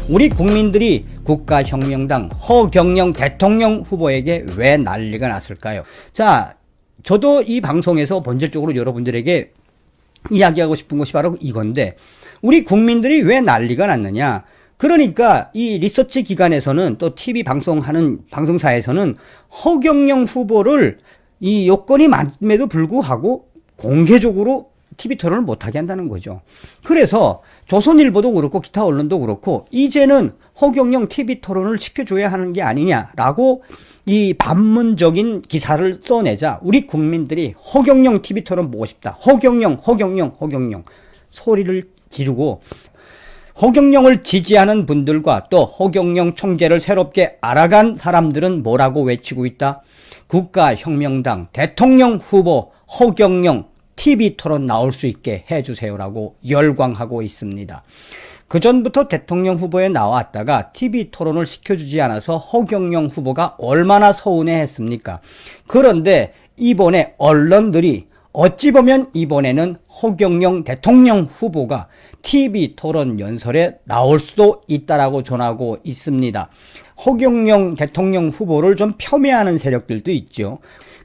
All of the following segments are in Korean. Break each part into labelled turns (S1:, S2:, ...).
S1: 우리 국민들이 국가혁명당 허경영 대통령 후보에게 왜 난리가 났을까요? 자, 저도 이 방송에서 본질적으로 여러분들에게 이야기하고 싶은 것이 바로 이건데, 우리 국민들이 왜 난리가 났느냐? 그러니까 이 리서치 기관에서는, 또 TV 방송하는 방송사에서는 허경영 후보를 이 요건이 맞음에도 불구하고 공개적으로 TV 토론을 못하게 한다는 거죠. 그래서 조선일보도 그렇고 기타 언론도 그렇고 이제는 허경영 TV 토론을 시켜줘야 하는 게 아니냐라고 이 반문적인 기사를 써내자 우리 국민들이 허경영 TV 토론 보고 싶다. 허경영 소리를 지르고, 허경영을 지지하는 분들과 또 허경영 총재를 새롭게 알아간 사람들은 뭐라고 외치고 있다? 국가혁명당 대통령 후보 허경영 TV 토론 나올 수 있게 해주세요라고 열광하고 있습니다. 그전부터 대통령 후보에 나왔다가 TV 토론을 시켜주지 않아서 허경영 후보가 얼마나 서운해했습니까? 그런데 이번에 언론들이 어찌 보면 이번에는 허경영 대통령 후보가 TV 토론 연설에 나올 수도 있다라고 전하고 있습니다. 허경영 대통령 후보를 좀 폄훼하는 세력들도 있죠.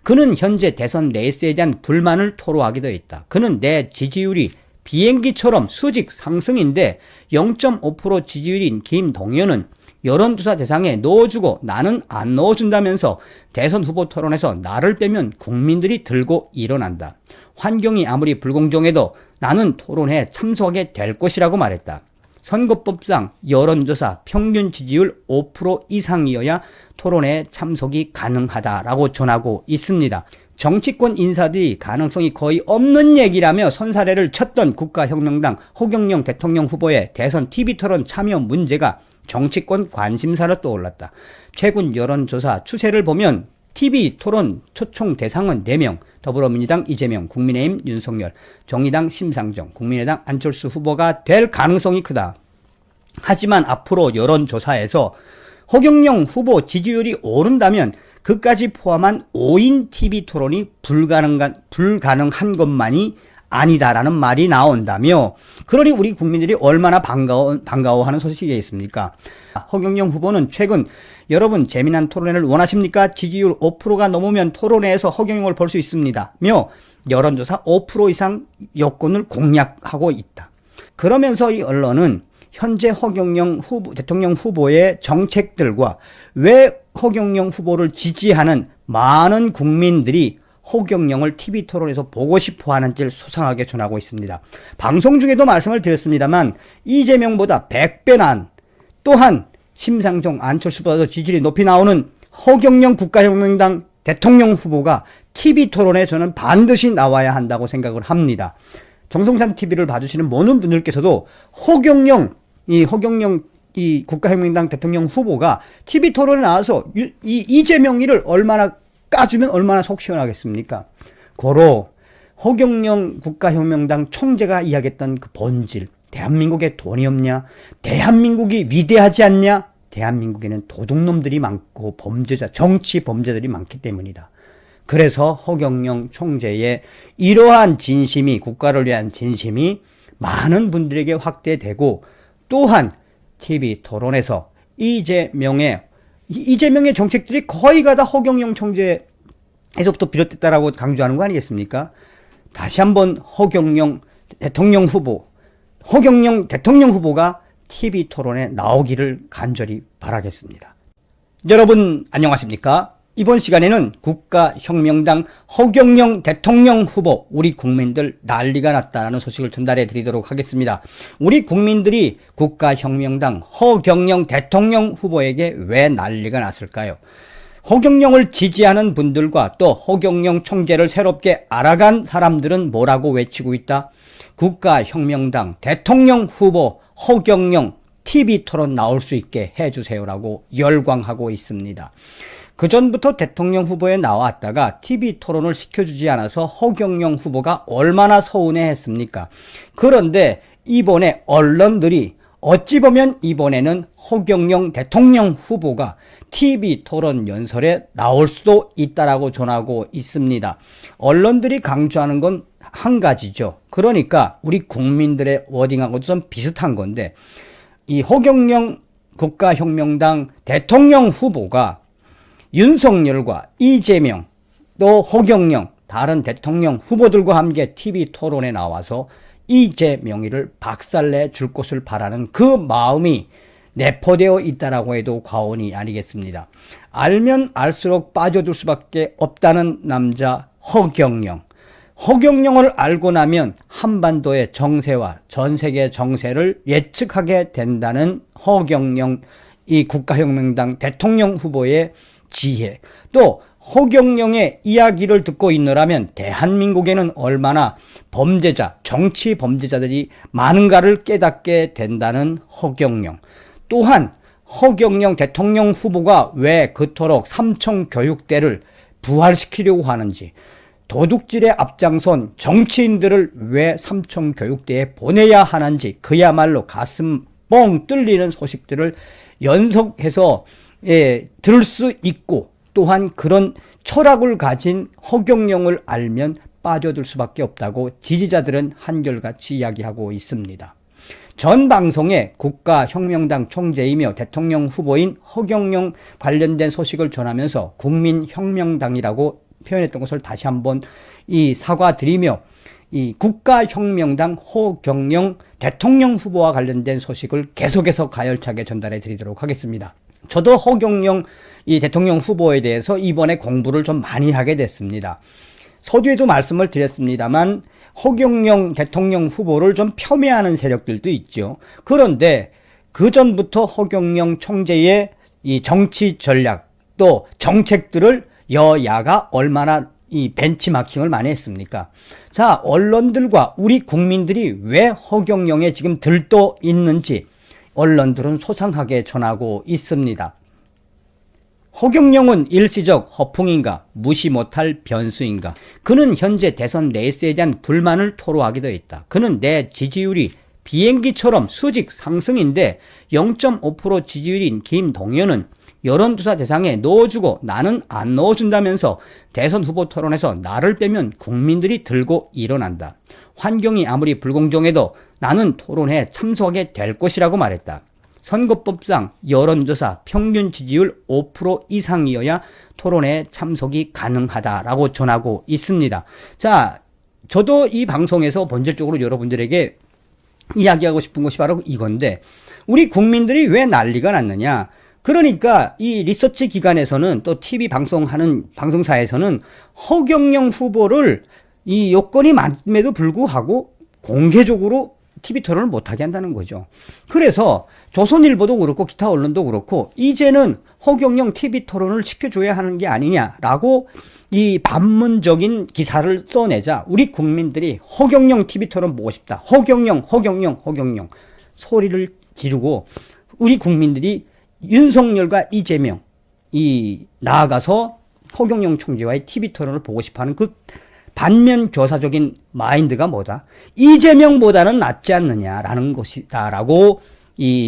S1: 그는 현재 대선 레이스에 대한 불만을 토로하기도 했다. 그는 내 지지율이 비행기처럼 수직 상승인데 0.5% 지지율인 김동연은 여론조사 대상에 넣어주고 나는 안 넣어준다면서 대선 후보 토론에서 나를 빼면 국민들이 들고 일어난다. 환경이 아무리 불공정해도 나는 토론에 참석하게 될 것이라고 말했다. 선거법상 여론조사 평균 지지율 5% 이상이어야 토론에 참석이 가능하다라고 전하고 있습니다. 정치권 인사들이 가능성이 거의 없는 얘기라며 선사례를 쳤던 국가혁명당 허경영 대통령 후보의 대선 TV 토론 참여 문제가 정치권 관심사로 떠올랐다. 최근 여론조사 추세를 보면 TV 토론 초청 대상은 4명, 더불어민주당 이재명, 국민의힘 윤석열, 정의당 심상정, 국민의당 안철수 후보가 될 가능성이 크다. 하지만 앞으로 여론조사에서 허경영 후보 지지율이 오른다면 그까지 포함한 5인 TV 토론이 불가능한 것만이 아니다라는 말이 나온다며, 그러니 우리 국민들이 얼마나 반가워하는 소식이겠습니까? 허경영 후보는 최근 여러분 재미난 토론회를 원하십니까? 지지율 5%가 넘으면 토론회에서 허경영을 볼 수 있습니다 며 여론조사 5% 이상 여권을 공약하고 있다. 그러면서 이 언론은 현재 허경영 대통령 후보의 정책들과 왜 허경영 후보를 지지하는 많은 국민들이 허경영을 TV 토론에서 보고 싶어 하는지를 소상하게 전하고 있습니다. 방송 중에도 말씀을 드렸습니다만 이재명보다 100배 난, 또한 심상정, 안철수보다도 지지율이 높이 나오는 허경영 국가혁명당 대통령 후보가 TV 토론에 저는 반드시 나와야 한다고 생각을 합니다. 정성산 TV를 봐주시는 모든 분들께서도 허경영 국가혁명당 대통령 후보가 TV 토론에 나와서 이재명이를 얼마나 까주면 얼마나 속 시원하겠습니까? 고로 허경영 국가혁명당 총재가 이야기했던 그 본질, 대한민국에 돈이 없냐? 대한민국이 위대하지 않냐? 대한민국에는 도둑놈들이 많고 정치 범죄들이 많기 때문이다. 그래서 허경영 총재의 이러한 진심이, 국가를 위한 진심이 많은 분들에게 확대되고, 또한 TV 토론에서 이재명의 정책들이 거의 다 허경영 총재에서부터 비롯됐다라고 강조하는 거 아니겠습니까? 다시 한번 허경영 대통령 후보가 TV 토론에 나오기를 간절히 바라겠습니다. 여러분 안녕하십니까? 이번 시간에는 국가혁명당 허경영 대통령 후보, 우리 국민들 난리가 났다는 소식을 전달해 드리도록 하겠습니다. 우리 국민들이 국가혁명당 허경영 대통령 후보에게 왜 난리가 났을까요? 허경영을 지지하는 분들과 또 허경영 총재를 새롭게 알아간 사람들은 뭐라고 외치고 있다? 국가혁명당 대통령 후보 허경영 TV 토론 나올 수 있게 해주세요라고 열광하고 있습니다. 그전부터 대통령 후보에 나왔다가 TV 토론을 시켜주지 않아서 허경영 후보가 얼마나 서운해했습니까? 그런데 이번에 언론들이 어찌 보면 이번에는 허경영 대통령 후보가 TV 토론 연설에 나올 수도 있다라고 전하고 있습니다. 언론들이 강조하는 건 한 가지죠. 그러니까 우리 국민들의 워딩하고 좀 비슷한 건데, 이 허경영 국가혁명당 대통령 후보가 윤석열과 이재명 또 허경영 다른 대통령 후보들과 함께 TV 토론에 나와서 이재명이를 박살내 줄 것을 바라는 그 마음이 내포되어 있다라고 해도 과언이 아니겠습니다. 알면 알수록 빠져들 수밖에 없다는 남자 허경영. 허경영을 알고 나면 한반도의 정세와 전 세계 정세를 예측하게 된다는 허경영 이 국가혁명당 대통령 후보의 지혜. 또 허경영의 이야기를 듣고 있노라면 대한민국에는 얼마나 범죄자, 정치 범죄자들이 많은가를 깨닫게 된다는 허경영. 또한 허경영 대통령 후보가 왜 그토록 삼청교육대를 부활시키려고 하는지, 도둑질에 앞장선 정치인들을 왜 삼청교육대에 보내야 하는지, 그야말로 가슴 뻥 뚫리는 소식들을 연속해서 들을 수 있고, 또한 그런 철학을 가진 허경영을 알면 빠져들 수밖에 없다고 지지자들은 한결같이 이야기하고 있습니다. 전 방송에 국가혁명당 총재이며 대통령 후보인 허경영 관련된 소식을 전하면서 국민혁명당이라고 표현했던 것을 다시 한번 사과드리며, 이 국가혁명당 허경영 대통령 후보와 관련된 소식을 계속해서 가열차게 전달해 드리도록 하겠습니다. 저도 허경영 이 대통령 후보에 대해서 이번에 공부를 좀 많이 하게 됐습니다. 서두에도 말씀을 드렸습니다만 허경영 대통령 후보를 좀 폄훼하는 세력들도 있죠. 그런데 그 전부터 허경영 총재의 이 정치 전략 또 정책들을 여야가 얼마나 이 벤치마킹을 많이 했습니까? 자, 언론들과 우리 국민들이 왜 허경영에 지금 들떠 있는지 언론들은 소상하게 전하고 있습니다. 허경영은 일시적 허풍인가, 무시 못할 변수인가? 그는 현재 대선 레이스에 대한 불만을 토로하기도 했다. 그는 내 지지율이 비행기처럼 수직 상승인데 0.5% 지지율인 김동연은 여론조사 대상에 넣어주고 나는 안 넣어준다면서 대선 후보 토론에서 나를 빼면 국민들이 들고 일어난다. 환경이 아무리 불공정해도 나는 토론회에 참석하게 될 것이라고 말했다. 선거법상 여론조사 평균 지지율 5% 이상이어야 토론회에 참석이 가능하다라고 전하고 있습니다. 자, 저도 이 방송에서 본질적으로 여러분들에게 이야기하고 싶은 것이 바로 이건데, 우리 국민들이 왜 난리가 났느냐? 그러니까 이 리서치 기관에서는 또 TV 방송하는 방송사에서는 허경영 후보를 이 요건이 맞음에도 불구하고 공개적으로 TV 토론을 못하게 한다는 거죠. 그래서 조선일보도 그렇고 기타 언론도 그렇고 이제는 허경영 TV 토론을 시켜줘야 하는 게 아니냐라고 이 반문적인 기사를 써내자 우리 국민들이 허경영 TV 토론 보고 싶다. 허경영 소리를 지르고 우리 국민들이 윤석열과 이재명 나아가서 허경영 총재와의 TV 토론을 보고 싶어하는 그 반면 교사적인 마인드가 뭐다? 이재명보다는 낫지 않느냐라는 것이다라고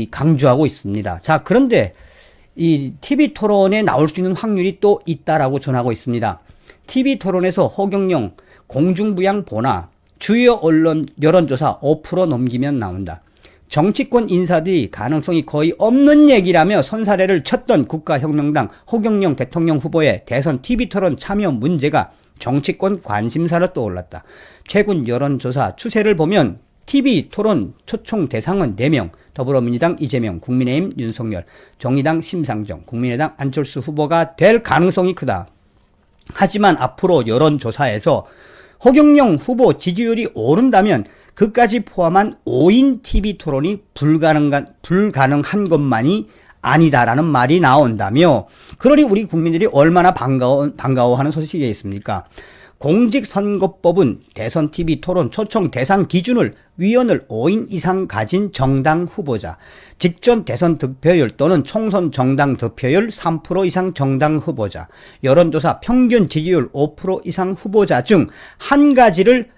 S1: 강조하고 있습니다. 자, 그런데 이 TV 토론에 나올 수 있는 확률이 또 있다라고 전하고 있습니다. TV 토론에서 허경영 공중부양 보나 주요 언론 여론조사 5% 넘기면 나온다. 정치권 인사들이 가능성이 거의 없는 얘기라며 선사례를 쳤던 국가혁명당 허경영 대통령 후보의 대선 TV 토론 참여 문제가 정치권 관심사로 떠올랐다. 최근 여론조사 추세를 보면 TV 토론 초청 대상은 4명, 더불어민주당 이재명, 국민의힘 윤석열, 정의당 심상정, 국민의당 안철수 후보가 될 가능성이 크다. 하지만 앞으로 여론조사에서 허경영 후보 지지율이 오른다면 그까지 포함한 5인 TV 토론이 불가능한 것만이 아니다라는 말이 나온다며, 그러니 우리 국민들이 얼마나 반가워하는 소식이겠습니까? 공직선거법은 대선 TV 토론 초청 대상 기준을 위원을 5인 이상 가진 정당 후보자, 직전 대선 득표율 또는 총선 정당 득표율 3% 이상 정당 후보자, 여론조사 평균 지지율 5% 이상 후보자 중 한 가지를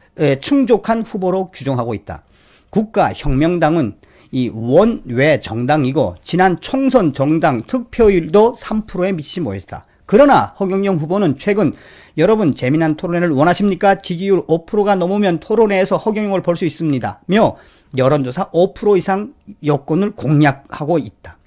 S1: 충족한 후보로 규정하고 있다. 국가혁명당은 이 원외 정당이고 지난 총선 정당 득표율도 3%에 미치지 못했다. 그러나 허경영 후보는 최근 여러분 재미난 토론회를 원하십니까? 지지율 5%가 넘으면 토론회에서 허경영을 볼 수 있습니다. 며 여론조사 5% 이상 여건을 공략하고 있다.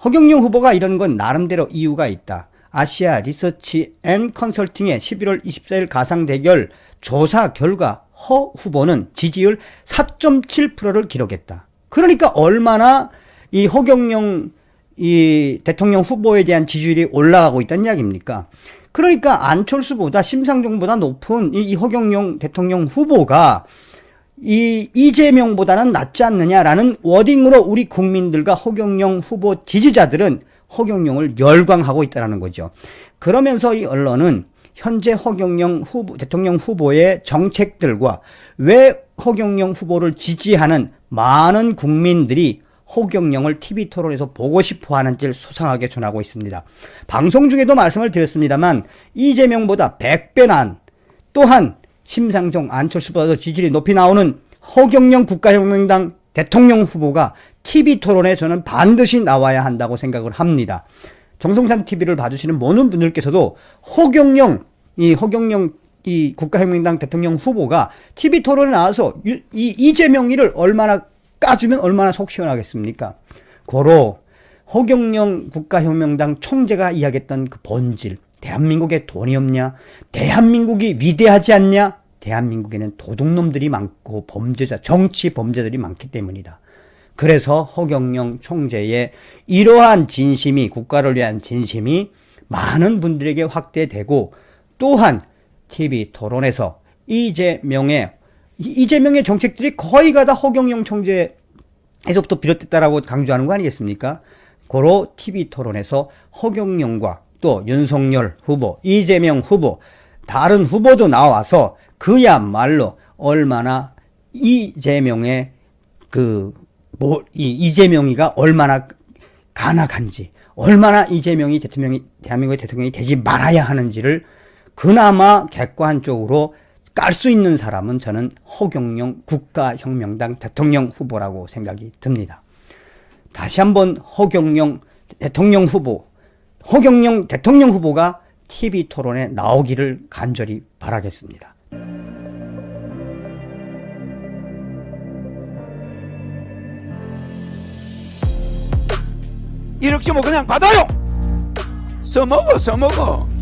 S1: 허경영 후보가 이런 건 나름대로 이유가 있다. 아시아 리서치 앤 컨설팅의 11월 24일 가상 대결 조사 결과 허 후보는 지지율 4.7%를 기록했다. 그러니까 얼마나 이 허경영 이 대통령 후보에 대한 지지율이 올라가고 있다는 이야기입니까? 그러니까 안철수보다 심상정보다 높은 이 허경영 대통령 후보가 이 이재명보다는 낫지 않느냐라는 워딩으로 우리 국민들과 허경영 후보 지지자들은 허경영을 열광하고 있다는 거죠. 그러면서 이 언론은 현재 허경영 후보, 대통령 후보의 정책들과 왜 허경영 후보를 지지하는 많은 국민들이 허경영을 TV토론에서 보고 싶어 하는지를 수상하게 전하고 있습니다. 방송 중에도 말씀을 드렸습니다만 이재명보다 100배 난 또한 심상정, 안철수보다도 지지율이 높이 나오는 허경영 국가혁명당 대통령 후보가 TV토론에 저는 반드시 나와야 한다고 생각을 합니다. 정성산 TV를 봐주시는 모든 분들께서도 허경영 이 국가혁명당 대통령 후보가 TV토론에 나와서 이재명이를 얼마나 까주면 얼마나 속 시원하겠습니까? 고로 허경영 국가혁명당 총재가 이야기했던 그 본질, 대한민국에 돈이 없냐? 대한민국이 위대하지 않냐? 대한민국에는 도둑놈들이 많고 범죄자, 정치 범죄들이 많기 때문이다. 그래서 허경영 총재의 이러한 진심이, 국가를 위한 진심이 많은 분들에게 확대되고 또한 TV 토론에서 이재명의 정책들이 거의 다 허경영 총재에서부터 비롯됐다라고 강조하는 거 아니겠습니까? 고로 TV 토론에서 허경영과 또 윤석열 후보, 이재명 후보, 다른 후보도 나와서 그야말로 얼마나 이재명의 이재명이가 얼마나 간악한지, 얼마나 이재명이 대한민국의 대통령이 되지 말아야 하는지를 그나마 객관적으로 깔 수 있는 사람은 저는 허경영 국가혁명당 대통령 후보라고 생각이 듭니다. 다시 한번 허경영 대통령 후보가 TV 토론에 나오기를 간절히 바라겠습니다.
S2: 이렇게 뭐 그냥 받아요. 써먹어.